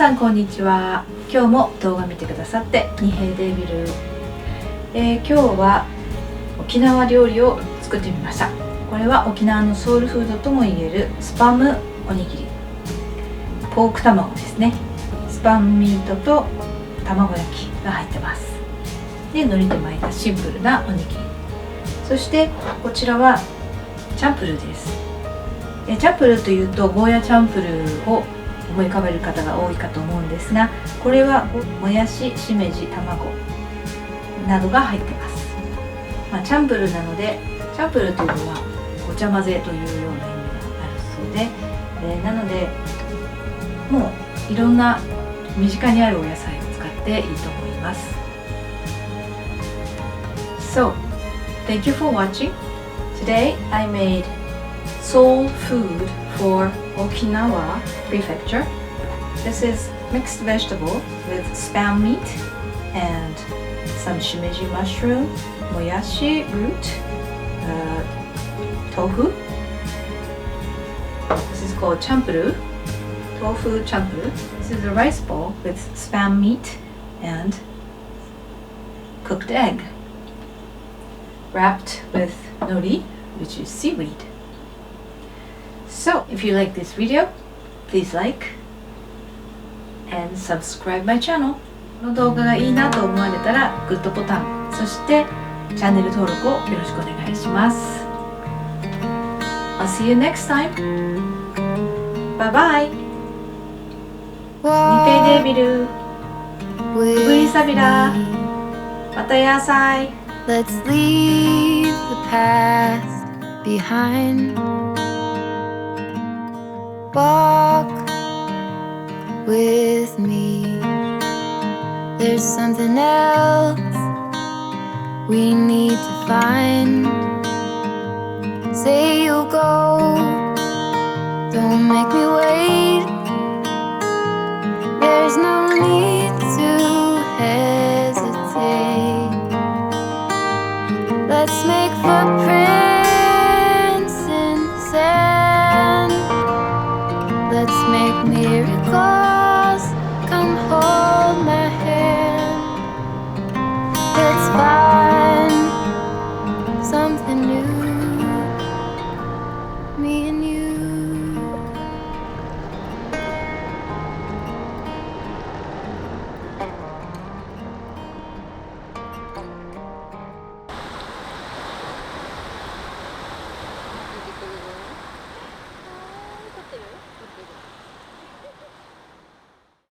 さんこんにちは。今日も動画見てくださって二平デービル、今日は沖縄料理を作ってみました。これは沖縄のソウルフードとも言えるスパムおにぎり、ポーク卵ですね。スパムミートと卵焼きが入ってます。で、海苔で巻いたシンプルなおにぎり。そしてこちらはチャンプルーです。チャンプルーというとゴーヤチャンプルーを思い浮かべる方が多いかと思うんですが、これはもやし、しめじ、卵などが入ってます。チャンプルーなので、チャンプルーというのはごちゃ混ぜというような意味があるそうで、なのでもういろんな身近にあるお野菜を使っていいと思います。So, thank you for watching. Today I made soul food for Okinawa Prefecture. This is mixed vegetable with spam meat and some shimeji mushroom, moyashi root, tofu. This is called chanpuru, tofu chanpuru. This is a rice bowl with spam meat and cooked egg, wrapped with nori, which is seaweed. So, if you like this video, please like and subscribe my channel. この動画がいいなと思われたらグッドボタン、そしてチャンネル登録をよろしくお願いします。I'll see you next time. Bye bye. ニペイデービル、ブリサビラ、また野菜。Let's leave the past behind. Walk with me. There's something else we need to find. Say you'll go, don't make me wait. There's no